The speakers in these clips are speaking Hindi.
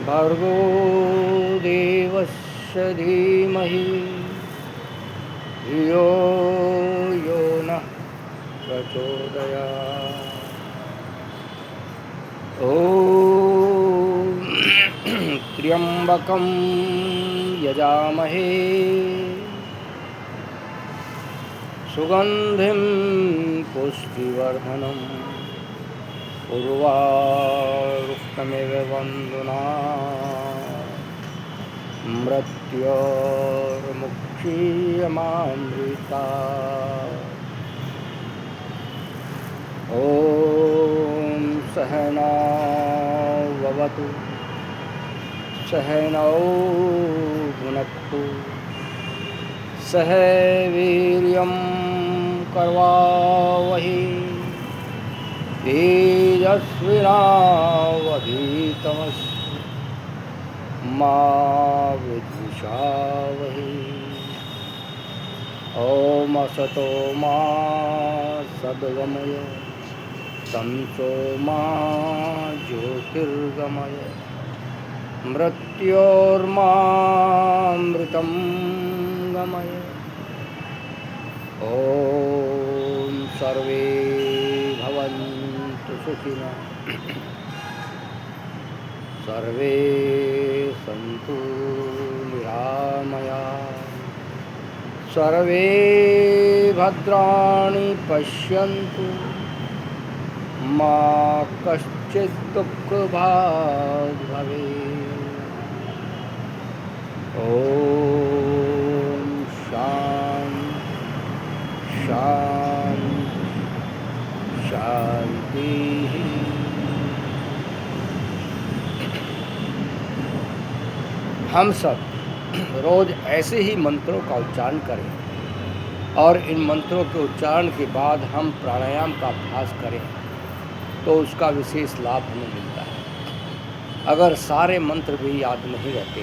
भर्गो देवस्य धीमहि धियो यो नः प्रचोदयात्। ॐ त्र्यम्बकं यजामहे सुगन्धिं पुष्टिवर्धनम् उर्वारुकमिव बन्धुनात् मृत्योर्मुक्षीयमामृतात्। ॐ सहना भवतु सहनौ भुनक्तु सह वीर्यं करवावहै तेजस्विनावधीतमस्तु मा विद्विषावहै। ॐ असतो मा सद्गमय तमसो मा ज्योतिर्गमय मृत्योर्मामृतं गमय। ॐ सर्वे भवन्तु सुखिनः सर्वे सन्तु निरामयाः सर्वे भद्राणि पश्यन्तु मा कश्चित् दुःखभाग् भवेत्। ॐ शान्ति शान्ति शान्तिः। हम सब रोज ऐसे ही मंत्रों का उच्चारण करें और इन मंत्रों के उच्चारण के बाद हम प्राणायाम का अभ्यास करें तो उसका विशेष लाभ हमें मिलता है। अगर सारे मंत्र भी याद नहीं रहते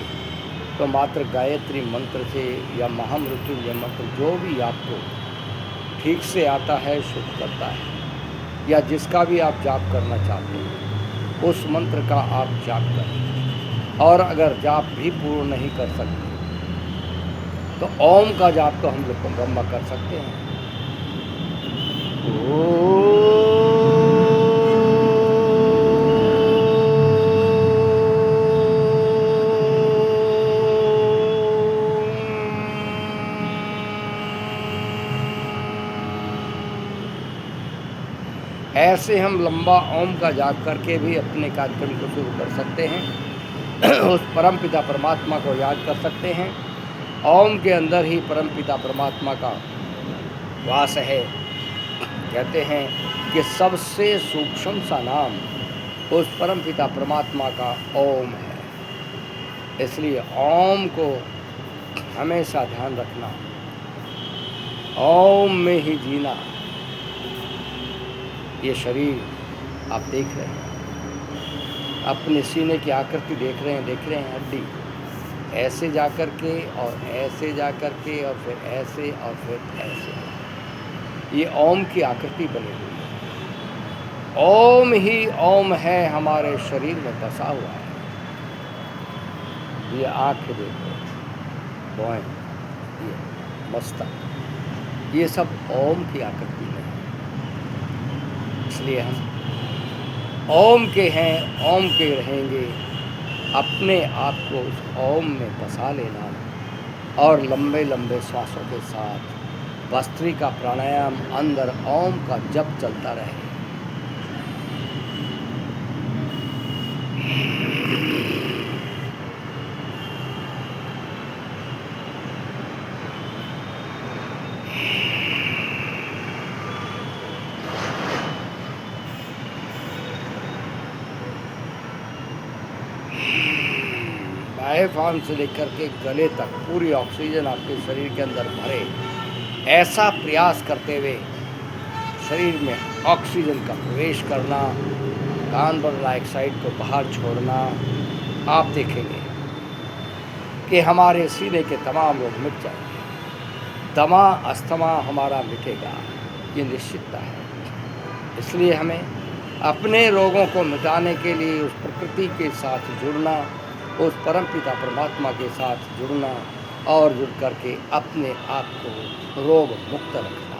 तो मात्र गायत्री मंत्र से या महामृत्युंजय मंत्र जो भी आपको ठीक से आता है शुद्ध करता है या जिसका भी आप जाप करना चाहते हैं उस मंत्र का आप जाप करें। और अगर जाप भी पूर्ण नहीं कर सकते तो ओम का जाप तो हम लोग ब्रह्म कर सकते हैं। ऐसे हम लंबा ओम का जाप करके भी अपने कार्यक्रम को शुरू कर सकते हैं। उस परमपिता परमात्मा को याद कर सकते हैं। ओम के अंदर ही परमपिता परमात्मा का वास है। कहते हैं कि सबसे सूक्ष्म सा नाम उस परमपिता परमात्मा का ओम है। इसलिए ओम को हमेशा ध्यान रखना, ओम में ही जीना। ये शरीर आप देख रहे हैं, अपने सीने की आकृति देख रहे हैं हड्डी ऐसे जा कर के और ऐसे जा कर के और फिर ऐसे और फिर ऐसे, ये ओम की आकृति बनी हुई है। ओम ही ओम है, हमारे शरीर में बसा हुआ है। ये आँखें देखो, भौहें, ये मस्तक, ये सब ओम की आकृति में है। इसलिए हम ओम के हैं, ओम के रहेंगे। अपने आप को उस ओम में बसा लेना और लंबे लंबे श्वासों के साथ भस्त्रिका प्राणायाम अंदर ओम का जप चलता रहे। डायफ्राम से लेकर के गले तक पूरी ऑक्सीजन आपके शरीर के अंदर भरे, ऐसा प्रयास करते हुए शरीर में ऑक्सीजन का प्रवेश करना, कार्बन डाइऑक्साइड को बाहर छोड़ना। आप देखेंगे कि हमारे सीने के तमाम रोग मिट जाएंगे, दमा अस्थमा हमारा मिटेगा, ये निश्चितता है। इसलिए हमें अपने रोगों को मिटाने के लिए उस प्रकृति के साथ जुड़ना, उस परमपिता परमात्मा के साथ जुड़ना और जुड़ करके अपने आप को रोग मुक्त रखना।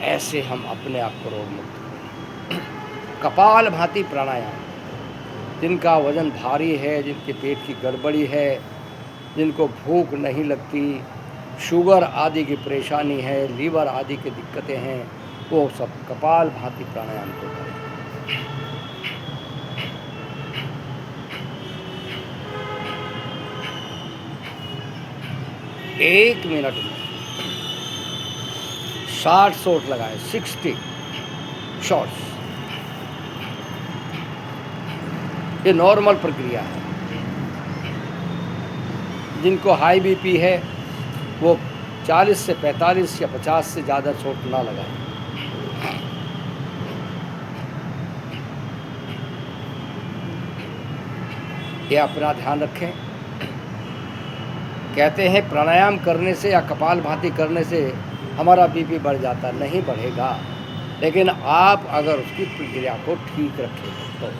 ऐसे हम अपने आप को रोग मुक्त करें। कपाल भांति प्राणायाम, जिनका वजन भारी है, जिनके पेट की गड़बड़ी है, जिनको भूख नहीं लगती, शुगर आदि की परेशानी है, लीवर आदि की दिक्कतें हैं, वो सब कपाल भांति प्राणायाम को करें। 1 मिनट में 60 शॉट लगाएं, 60 शॉट्स। ये नॉर्मल प्रक्रिया है। जिनको हाई बीपी है वो 40 से 45 या 50 से ज़्यादा शॉट ना लगाएं। ये अपना ध्यान रखें। कहते हैं प्राणायाम करने से या कपाल भांति करने से हमारा बीपी बढ़ जाता, नहीं बढ़ेगा, लेकिन आप अगर उसकी प्रक्रिया को ठीक रखें तो।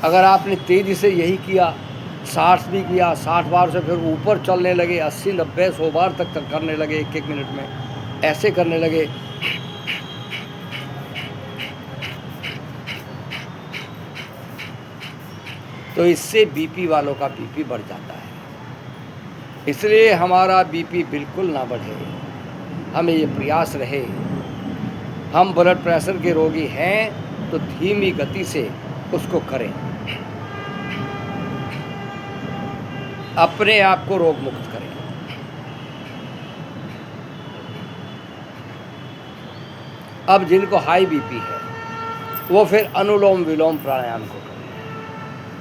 अगर आपने तेज़ी से यही किया, 60 भी किया, 60 बार से फिर ऊपर चलने लगे, 80, 90, 100 बार तक करने लगे 1-1 मिनट में, ऐसे करने लगे, तो इससे बीपी वालों का बीपी बढ़ जाता है। इसलिए हमारा बीपी बिल्कुल ना बढ़े, हमें ये प्रयास रहे। हम ब्लड प्रेशर के रोगी हैं तो धीमी गति से उसको करें, अपने आप को रोग मुक्त करें। अब जिनको हाई बीपी है वो फिर अनुलोम विलोम प्राणायाम को करें।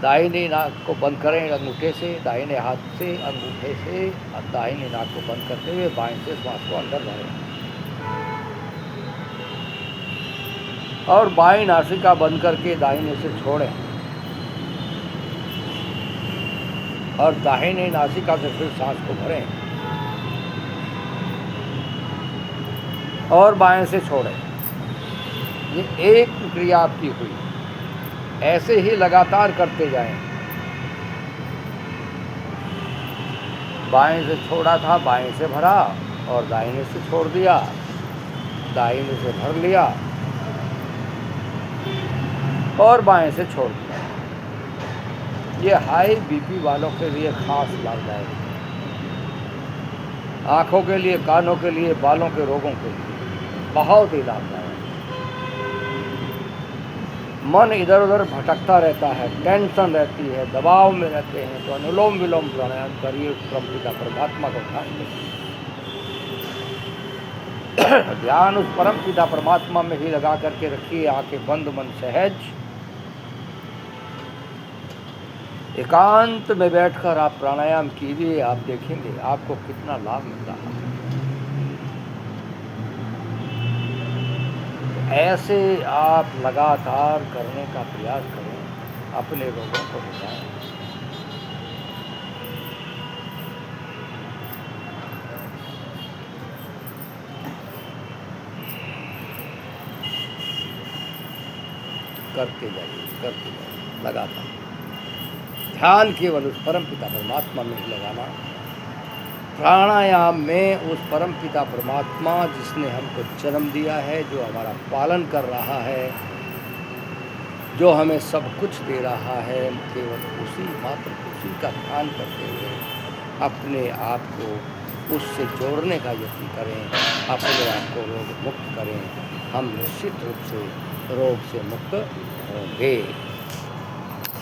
दाहिने नाक को बंद करें अंगूठे से, दाहिने हाथ से अंगूठे से, और दाहिने नाक को बंद करते हुए बाएं से श्वास को अंदर भरें और बाएं नासिका बंद करके दाहिने से छोड़ें और दाहिने नासिका से फिर सांस को भरें और बाएं से छोड़ें। ये एक प्रक्रिया आपकी हुई, ऐसे ही लगातार करते जाएं। बाएं से छोड़ा था, बाएं से भरा और दाहिने से छोड़ दिया, दाहिने से भर लिया और बाएं से छोड़ दिया। ये हाई बीपी वालों के लिए खास लाभदायक है। आँखों के लिए, कानों के लिए, बालों के रोगों के लिए बहुत ही लाभदायक। मन इधर उधर भटकता रहता है, टेंशन रहती है, दबाव में रहते हैं, तो अनुलोम विलोम प्राणायाम करिए, परमपिता परमात्मा को ध्यान दें। ध्यान उस परमपिता परमात्मा में ही लगा करके रखिए, आंखें बंद, मन सहज, एकांत में बैठकर आप प्राणायाम कीजिए। आप देखेंगे आपको कितना लाभ मिलता है। ऐसे आप लगातार करने का प्रयास करें, अपने रोगों को बचाएं। करते जाइए लगातार। ध्यान केवल उस परमपिता परमात्मा में ही लगाना। प्राणायाम में उस परमपिता परमात्मा जिसने हमको जन्म दिया है, जो हमारा पालन कर रहा है, जो हमें सब कुछ दे रहा है, केवल उसी मात्र उसी का ध्यान करते हुए अपने आप को उससे जोड़ने का यत्न करें, अपने आप को रोग मुक्त करें। हम निश्चित रूप से रोग से मुक्त होंगे।